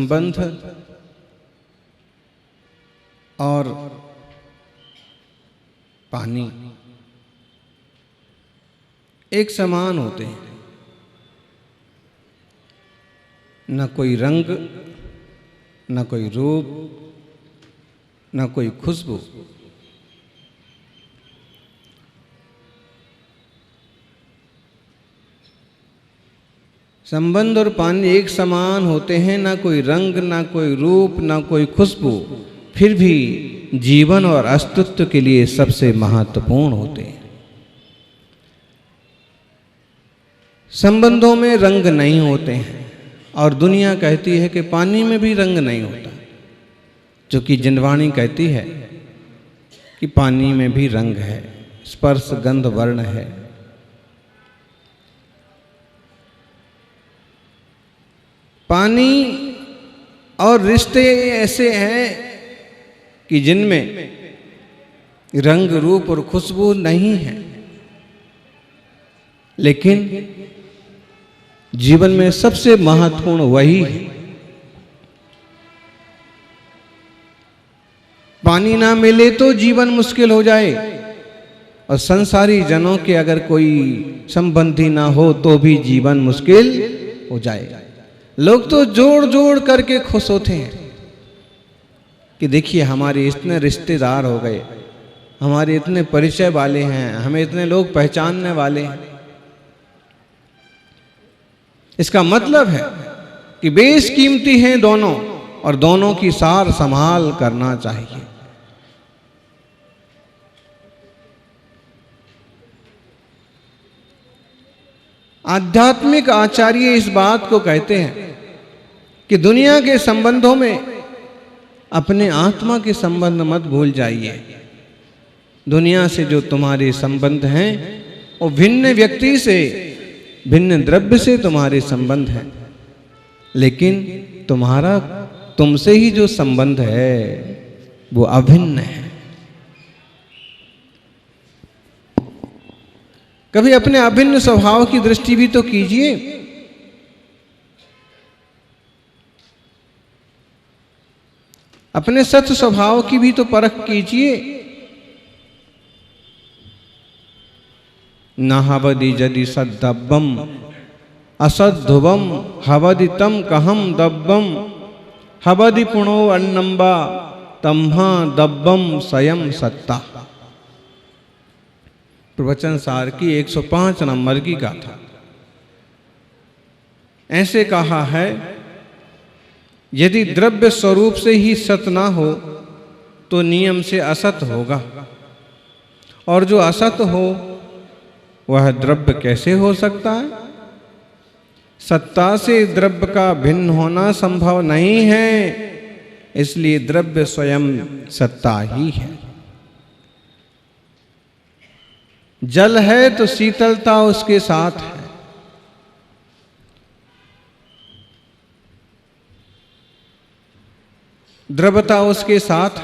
संबंध और पानी एक समान होते हैं, न कोई रंग, न कोई रूप, न कोई खुशबू। संबंध और पानी एक समान होते हैं, ना कोई रंग, ना कोई रूप, ना कोई खुशबू, फिर भी जीवन और अस्तित्व के लिए सबसे महत्वपूर्ण होते हैं। संबंधों में रंग नहीं होते हैं और दुनिया कहती है कि पानी में भी रंग नहीं होता, जो कि जिनवाणी कहती है कि पानी में भी रंग है, स्पर्श गंध वर्ण है। पानी और रिश्ते ऐसे हैं कि जिनमें रंग रूप और खुशबू नहीं है, लेकिन जीवन में सबसे महत्वपूर्ण वही है। पानी ना मिले तो जीवन मुश्किल हो जाए, और संसारी जनों के अगर कोई संबंधी ना हो तो भी जीवन मुश्किल हो जाए। लोग तो जोड़ जोड़ करके खुश होते हैं कि देखिए हमारे इतने रिश्तेदार हो गए, हमारे इतने परिचय वाले हैं, हमें इतने लोग पहचानने वाले हैं। इसका मतलब है कि बेशकीमती हैं दोनों, और दोनों की सार संभाल करना चाहिए। आध्यात्मिक आचार्य इस बात को कहते हैं कि दुनिया के संबंधों में अपने आत्मा के संबंध मत भूल जाइए। दुनिया से जो तुम्हारे संबंध हैं वो भिन्न व्यक्ति से, भिन्न द्रव्य से तुम्हारे संबंध हैं, लेकिन तुम्हारा तुमसे ही जो संबंध है वो अभिन्न है। कभी अपने अभिन्न स्वभाव की दृष्टि भी तो कीजिए। अपने सत स्वभाव की भी तो परख कीजिए। न हवदि यदि सद्दब्बम असद्धुवम हवदि तम कहम दब्बम हवदि पुणो अन्नम्बा तम्हा दब्बम स्वयं सत्ता। प्रवचन सार की 105 नंबर की गाथा। ऐसे कहा है, यदि द्रव्य स्वरूप से ही सत ना हो तो नियम से असत होगा, और जो असत हो वह द्रव्य कैसे हो सकता है? सत्ता से द्रव्य का भिन्न होना संभव नहीं है, इसलिए द्रव्य स्वयं सत्ता ही है। जल है तो शीतलता उसके साथ है, द्रव्यता उसके साथ।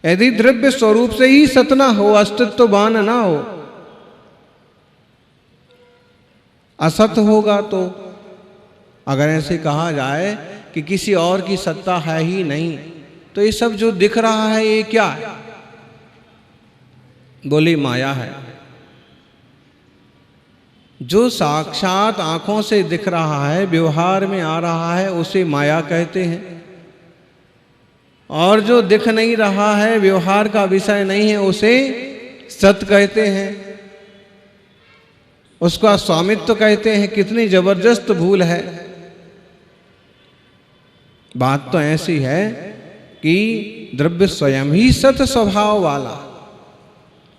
यदि द्रव्य स्वरूप से ही सत ना हो, अस्तित्ववान ना हो, असत होगा, तो अगर ऐसे कहा जाए कि किसी और की सत्ता है ही नहीं, तो ये सब जो दिख रहा है ये क्या है? बोली माया है। जो साक्षात आंखों से दिख रहा है, व्यवहार में आ रहा है, उसे माया कहते हैं, और जो दिख नहीं रहा है, व्यवहार का विषय नहीं है, उसे सत कहते हैं, उसका स्वामित्व कहते हैं। कितनी जबरदस्त भूल है। बात तो ऐसी है कि द्रव्य स्वयं ही सत स्वभाव वाला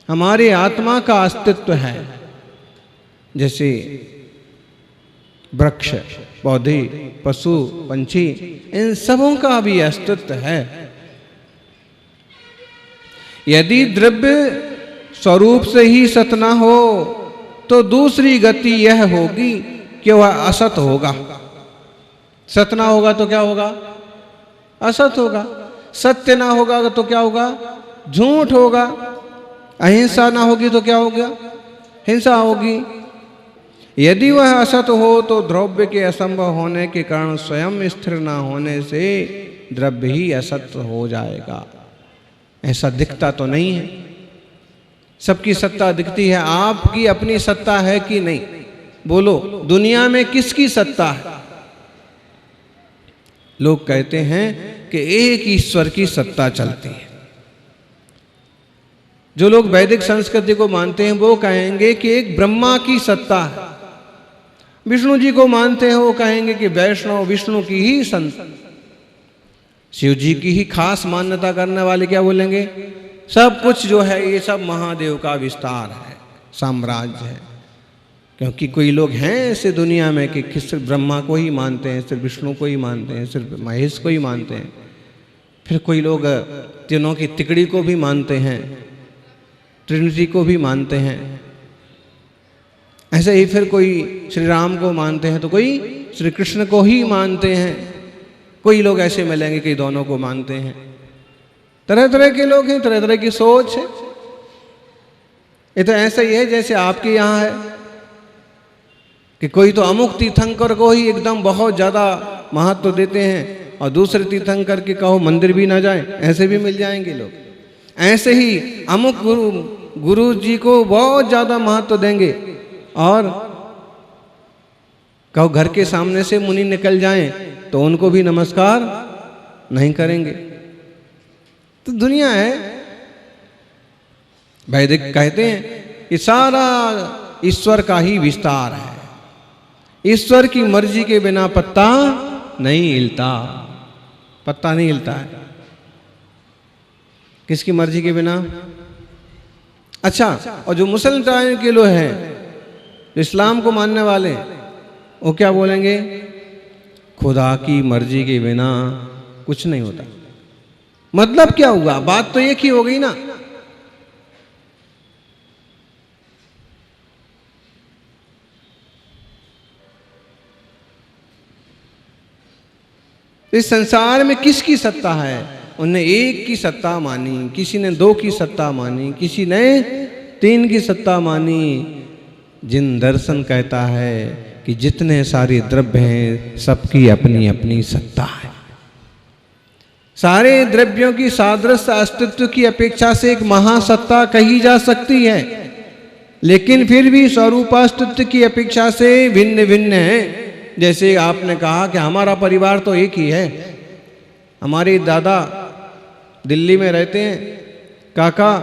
हमारे आत्मा का अस्तित्व है। जैसे वृक्ष, पौधे, पशु, पंछी, इन सबों का भी अस्तित्व है। यदि द्रव्य स्वरूप से ही सत ना हो तो दूसरी गति यह होगी कि वह असत होगा। सत ना होगा तो क्या होगा? असत होगा। सत्य ना होगा तो क्या होगा? झूठ होगा। अहिंसा ना होगी तो क्या होगा? हिंसा होगी। यदि वह असत हो तो द्रव्य के असंभव होने के कारण स्वयं स्थिर न होने से द्रव्य ही असत हो जाएगा। ऐसा दिखता तो नहीं है, सबकी सत्ता दिखती है, आपकी अपनी सत्ता है कि नहीं? बोलो, दुनिया में किसकी सत्ता है? लोग कहते हैं कि एक ईश्वर की सत्ता चलती है। जो लोग वैदिक संस्कृति को मानते हैं वो कहेंगे कि एक ब्रह्मा की सत्ता है। विष्णु जी को मानते हैं वो कहेंगे कि वैष्णव विष्णु की ही संत। शिव जी की ही खास मान्यता करने वाले क्या बोलेंगे? सब कुछ जो है ये सब महादेव का विस्तार है, साम्राज्य है। क्योंकि कोई लोग हैं ऐसे दुनिया में कि सिर्फ ब्रह्मा को ही मानते हैं, सिर्फ विष्णु को ही मानते हैं, सिर्फ महेश को ही मानते हैं। फिर कोई लोग तीनों की तिकड़ी को भी मानते हैं, ट्रिनिटी को भी मानते हैं। ऐसे ही फिर कोई श्री राम को मानते हैं तो कोई श्री कृष्ण को ही मानते हैं। कोई लोग ऐसे मिलेंगे कि दोनों को मानते हैं। तरह तरह के लोग हैं, तरह तरह की सोच है। ये तो ऐसा ही है जैसे आपके यहाँ है कि कोई तो अमुक तीर्थंकर को ही एकदम बहुत ज़्यादा महत्व देते हैं और दूसरे तीर्थंकर के कहो मंदिर भी ना जाए, ऐसे भी मिल जाएंगे लोग। ऐसे ही अमुक गुरु जी को बहुत ज़्यादा महत्व देंगे और कहो घर के सामने से मुनि निकल जाएं तो उनको भी नमस्कार नहीं करेंगे। तो दुनिया है। वैदिक कहते हैं कि सारा ईश्वर का ही विस्तार है। ईश्वर की मर्जी के बिना पत्ता नहीं हिलता, पत्ता नहीं हिलता है। किसकी मर्जी के बिना? अच्छा, और जो मुसलमान के लोग हैं, जो इस्लाम को मानने वाले, वो क्या बोलेंगे? खुदा की मर्जी के बिना कुछ नहीं होता। मतलब क्या हुआ? बात तो एक ही हो गई ना। इस संसार में किसकी सत्ता है? उन्हें एक की सत्ता मानी, किसी ने दो की सत्ता मानी, किसी ने तीन की सत्ता मानी। जिन दर्शन कहता है कि जितने सारे द्रव्य हैं सबकी अपनी अपनी सत्ता है। सारे द्रव्यों की सादृश्य अस्तित्व की अपेक्षा से एक महासत्ता कही जा सकती है, लेकिन फिर भी स्वरूपास्तित्व की अपेक्षा से भिन्न भिन्न है। जैसे आपने कहा कि हमारा परिवार तो एक ही है। हमारे दादा दिल्ली में रहते हैं, काका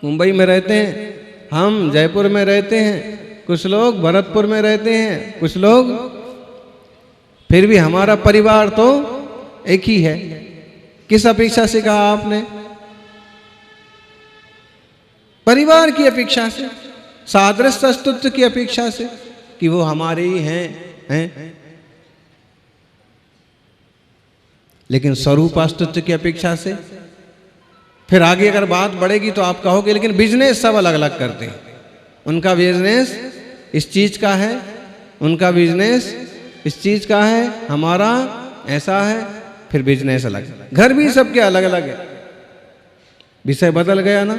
मुंबई में रहते हैं, हम जयपुर में रहते हैं, कुछ लोग भरतपुर में रहते हैं, कुछ लोग, फिर भी हमारा परिवार तो एक ही है। किस अपेक्षा से कहा आपने? परिवार की अपेक्षा से, सादृश्य अस्तित्व की अपेक्षा से कि वो हमारे ही हैं। लेकिन स्वरूप अस्तित्व की अपेक्षा से फिर आगे अगर बात बढ़ेगी तो आप कहोगे लेकिन बिजनेस सब अलग अलग करते हैं। उनका बिजनेस इस चीज का है, उनका बिजनेस इस चीज का है, हमारा ऐसा है, फिर बिजनेस अलग। घर भी सबके अलग अलग है। विषय बदल गया ना।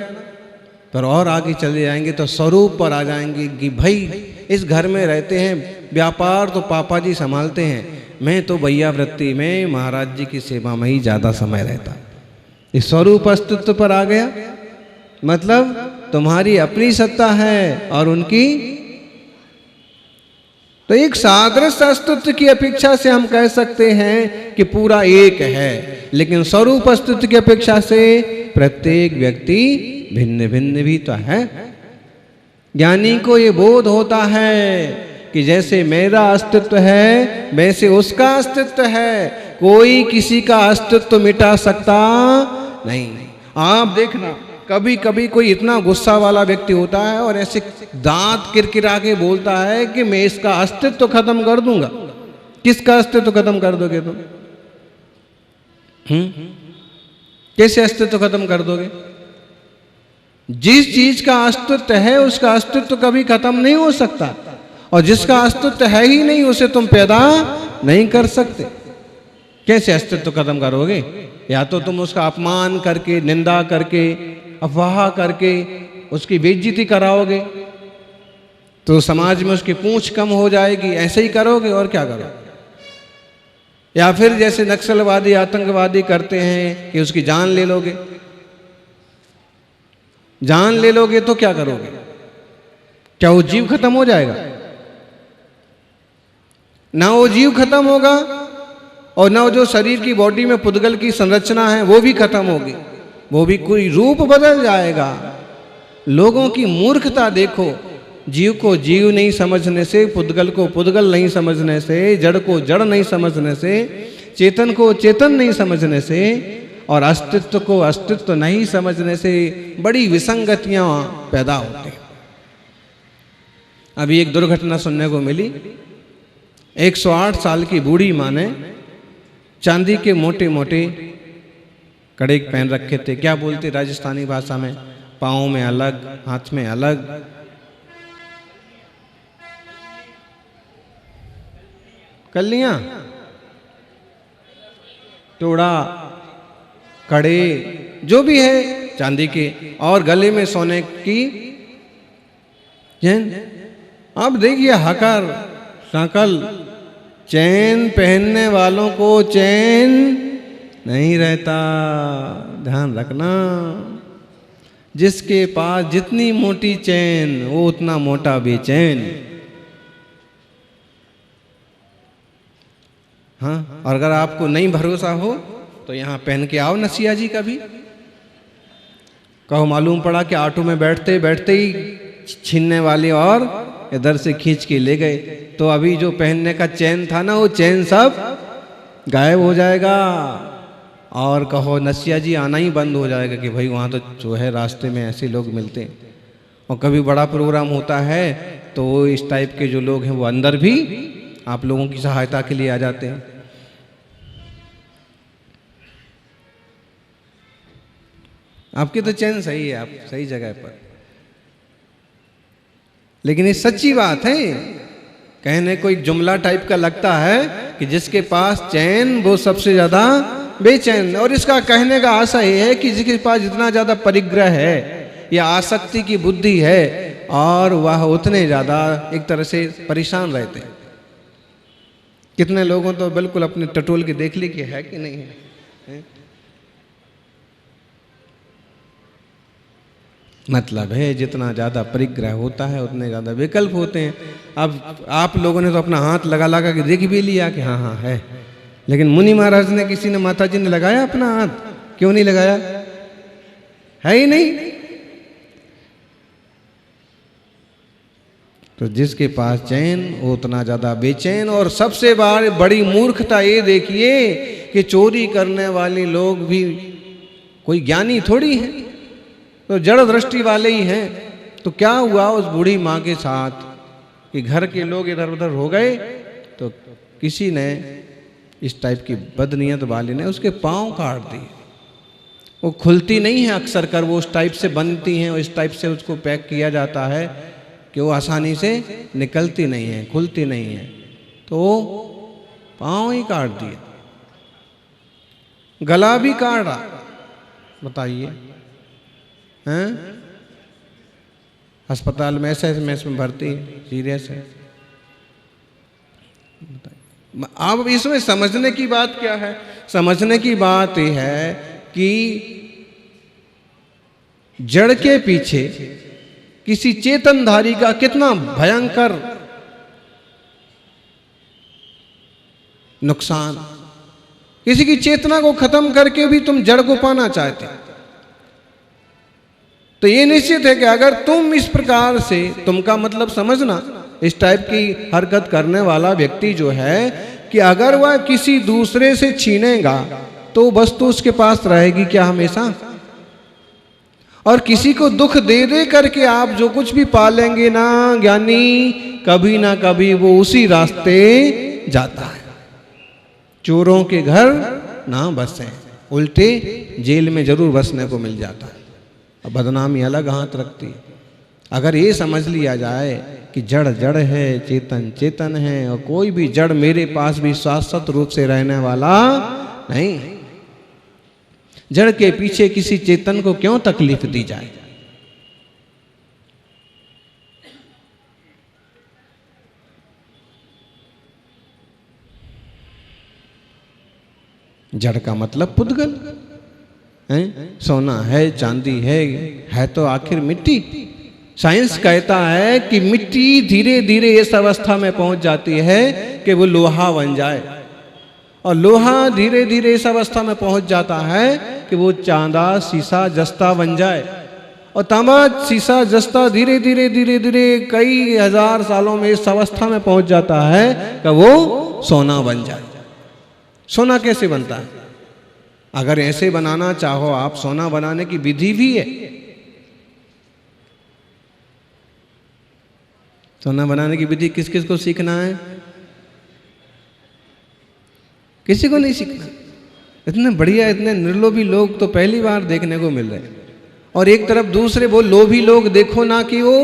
पर और आगे चले जाएंगे तो स्वरूप पर आ जाएंगे कि भाई इस घर में रहते हैं, व्यापार तो पापा जी संभालते हैं, मैं तो भैया वृत्ति में महाराज जी की सेवा में ही ज़्यादा समय रहता। इस स्वरूप अस्तित्व पर आ गया। मतलब तुम्हारी अपनी सत्ता है और उनकी, तो एक सादृश्य अस्तित्व की अपेक्षा से हम कह सकते हैं कि पूरा एक है, लेकिन स्वरूप अस्तित्व की अपेक्षा से प्रत्येक व्यक्ति भिन्न भिन्न भी तो है। ज्ञानी को ये बोध होता है कि जैसे मेरा अस्तित्व है वैसे उसका अस्तित्व है, कोई किसी का अस्तित्व मिटा सकता नहीं। आप देखना कभी कभी कोई इतना गुस्सा वाला व्यक्ति होता है और ऐसे दांत किरकिरा के बोलता है कि मैं इसका अस्तित्व खत्म कर दूंगा। किसका अस्तित्व खत्म कर दोगे तुम? कैसे अस्तित्व खत्म कर दोगे? जिस चीज का अस्तित्व है उसका अस्तित्व कभी खत्म नहीं हो सकता, और जिसका अस्तित्व है ही नहीं उसे तुम पैदा नहीं कर सकते। कैसे अस्तित्व खत्म करोगे? या तो तुम उसका अपमान करके, निंदा करके, अफवाह करके उसकी बेइज्जती कराओगे, तो समाज में उसकी पूंछ कम हो जाएगी, ऐसे ही करोगे और क्या करोगे? या फिर जैसे नक्सलवादी आतंकवादी करते हैं कि उसकी जान ले लोगे। जान ले लोगे तो क्या करोगे? क्या वो जीव खत्म हो जाएगा? ना वो जीव खत्म होगा और ना वो जो शरीर की बॉडी में पुद्गल की संरचना है वो भी खत्म होगी, वो भी कोई रूप बदल जाएगा। लोगों की मूर्खता देखो, जीव को जीव नहीं समझने से, पुद्गल को पुद्गल नहीं समझने से, जड़ को जड़ नहीं समझने से, चेतन को चेतन नहीं समझने से और अस्तित्व को अस्तित्व नहीं समझने से बड़ी विसंगतियां पैदा होती हैं। अभी एक दुर्घटना सुनने को मिली। 108 साल की बूढ़ी माँ ने चांदी के मोटे मोटे कड़े पहन रखे थे। क्या बोलते राजस्थानी भाषा में? पाँव में अलग, हाथ में अलग। कलियां, तोड़ा, कड़े, जो भी है चांदी के, और गले में सोने की चैन। अब देखिए हकर शकल, चैन पहनने वालों को चैन नहीं रहता, ध्यान रखना। जिसके पास जितनी मोटी चैन वो उतना मोटा बेचैन। हाँ, और अगर आपको नहीं भरोसा हो तो यहाँ पहन के आओ नसिया जी कभी। कहो मालूम पड़ा कि ऑटो में बैठते बैठते ही छीनने वाले और इधर से खींच के ले गए, तो अभी जो पहनने का चैन था ना वो चैन सब गायब हो जाएगा। और कहो नसिया जी आना ही बंद हो जाएगा कि भाई वहाँ तो जो है रास्ते में ऐसे लोग मिलते हैं। और कभी बड़ा प्रोग्राम होता है तो वो इस टाइप के जो लोग हैं वो अंदर भी आप लोगों की सहायता के लिए आ जाते हैं। आपकी तो चैन सही है, आप सही जगह पर, लेकिन ये सच्ची बात है। कहने को एक जुमला टाइप का लगता है कि जिसके पास चैन वो सबसे ज्यादा बेचैन। और इसका कहने का आशय यह है कि जिसके पास जितना ज्यादा परिग्रह है या आसक्ति की बुद्धि है और वह उतने ज्यादा एक तरह से परेशान रहते हैं। कितने लोगों तो बिल्कुल अपने टटोल के देख ली कि है कि नहीं है। मतलब है जितना ज़्यादा परिग्रह होता है उतने ज़्यादा विकल्प होते हैं। अब आप लोगों ने तो अपना हाथ लगा लगा के देख भी लिया कि हाँ हाँ है, लेकिन मुनि महाराज ने, किसी ने, माता जी ने लगाया अपना हाथ? क्यों नहीं लगाया? है ही नहीं। तो जिसके पास चैन वो उतना ज़्यादा बेचैन। और सबसे बड़ी मूर्खता ये देखिए कि चोरी करने वाले लोग भी कोई ज्ञानी थोड़ी हैं, तो जड़ दृष्टि वाले ही हैं। तो क्या हुआ उस बूढ़ी माँ के साथ कि घर के लोग इधर उधर हो गए तो किसी ने, इस टाइप की बदनीयत वाले ने, उसके पाँव काट दिए। वो खुलती नहीं है अक्सर कर, वो उस टाइप से बनती हैं और इस टाइप से उसको पैक किया जाता है कि वो आसानी से निकलती नहीं है, खुलती नहीं है। तो पाँव ही काट दिए, गला भी काटा। बताइए हैं? अस्पताल में ऐसे में इसमें भर्ती है, सीरियस है। अब इसमें समझने की बात क्या है? समझने की बात यह है कि जड़ के पीछे किसी चेतनधारी का कितना भयंकर नुकसान। किसी की चेतना को खत्म करके भी तुम जड़ को पाना चाहते, तो ये निश्चित है कि अगर तुम इस प्रकार से, तुम का मतलब समझना, इस टाइप की हरकत करने वाला व्यक्ति जो है कि अगर वह किसी दूसरे से छीनेगा तो वस्तु उसके पास रहेगी क्या हमेशा? और किसी को दुख दे दे करके आप जो कुछ भी पालेंगे ना ज्ञानी, कभी ना कभी वो उसी रास्ते जाता है। चोरों के घर ना बसे, उल्टे जेल में जरूर बसने को मिल जाता है। अब बदनामी अलग हाथ रखती है। अगर ये समझ लिया जाए कि जड़ जड़ है, चेतन चेतन है, और कोई भी जड़ मेरे पास भी शाश्वत रूप से रहने वाला नहीं। जड़ के पीछे किसी चेतन को क्यों तकलीफ दी जाए? जड़ का मतलब पुद्गल है, सोना है, चांदी है तो आखिर मिट्टी। साइंस कहता है कि मिट्टी धीरे धीरे इस अवस्था में पहुंच जाती है कि वो लोहा बन जाए, और लोहा धीरे धीरे इस अवस्था में पहुंच जाता है कि वो चांदा, शीशा, जस्ता बन जाए, और तांबा, शीशा, जस्ता धीरे धीरे धीरे धीरे कई हजार सालों में इस अवस्था में पहुंच जाता है कि वो सोना बन जाए। सोना कैसे बनता है? अगर ऐसे बनाना चाहो आप, सोना बनाने की विधि भी है। सोना बनाने की विधि किस किस को सीखना है? किसी को नहीं सीखना। इतने बढ़िया, इतने निर्लोभी लोग तो पहली बार देखने को मिल रहे हैं, और एक तरफ दूसरे वो लोभी लोग देखो ना कि वो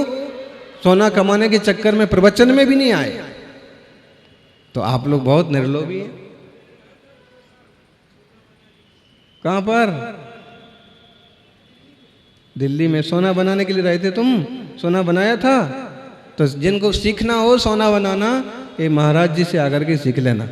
सोना कमाने के चक्कर में प्रवचन में भी नहीं आए। तो आप लोग बहुत निर्लोभी हैं। कहां पर? दिल्ली में सोना बनाने के लिए रहे थे तुम? सोना बनाया था? तो जिनको सीखना हो सोना बनाना, ये महाराज जी से आकर के सीख लेना।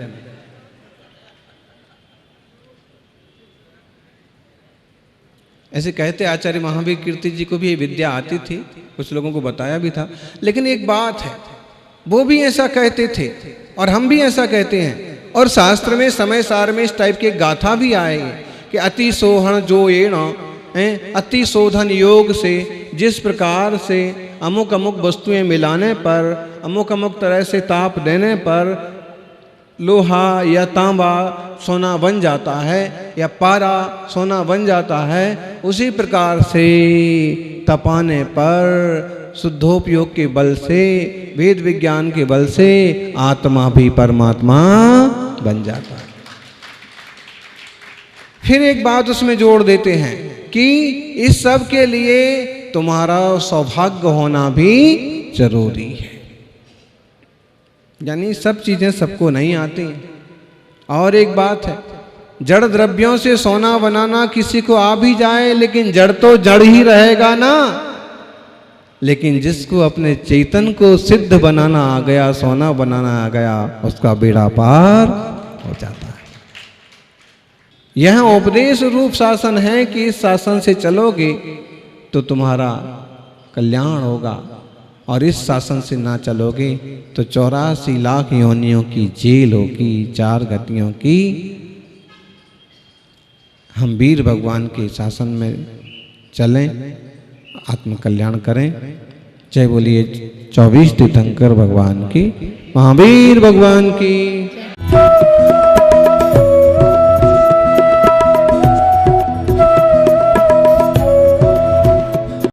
ऐसे कहते आचार्य महावीर कीर्ति जी को भी ये विद्या आती थी, कुछ लोगों को बताया भी था। लेकिन एक बात है, वो भी ऐसा कहते थे और हम भी ऐसा कहते हैं, और शास्त्र में समय सार में इस टाइप के गाथा भी आए कि अति सोहन जो एण, अति शोधन योग से जिस प्रकार से अमुक अमुक वस्तुएं मिलाने पर, अमुक अमुक तरह से ताप देने पर लोहा या तांबा सोना बन जाता है, या पारा सोना बन जाता है, उसी प्रकार से तपाने पर शुद्धोपयोग के बल से, वेद विज्ञान के बल से आत्मा भी परमात्मा बन जाता है। फिर एक बात उसमें जोड़ देते हैं कि इस सब के लिए तुम्हारा सौभाग्य होना भी जरूरी है। यानी सब चीजें सबको नहीं आती। और एक बात है, जड़ द्रव्यों से सोना बनाना किसी को आ भी जाए, लेकिन जड़ तो जड़ ही रहेगा ना। लेकिन जिसको अपने चेतन को सिद्ध बनाना आ गया, सोना बनाना आ गया, उसका बेड़ा पार हो जाता है। यह उपदेश रूप शासन है कि इस शासन से चलोगे तो तुम्हारा कल्याण होगा, और इस शासन से ना चलोगे तो 84 लाख योनियों की जेल होगी, 4 गतियों की। हम वीर भगवान के शासन में चलें, आत्म कल्याण करें। जय बोलिए 24 तीर्थंकर भगवान की, महावीर भगवान की।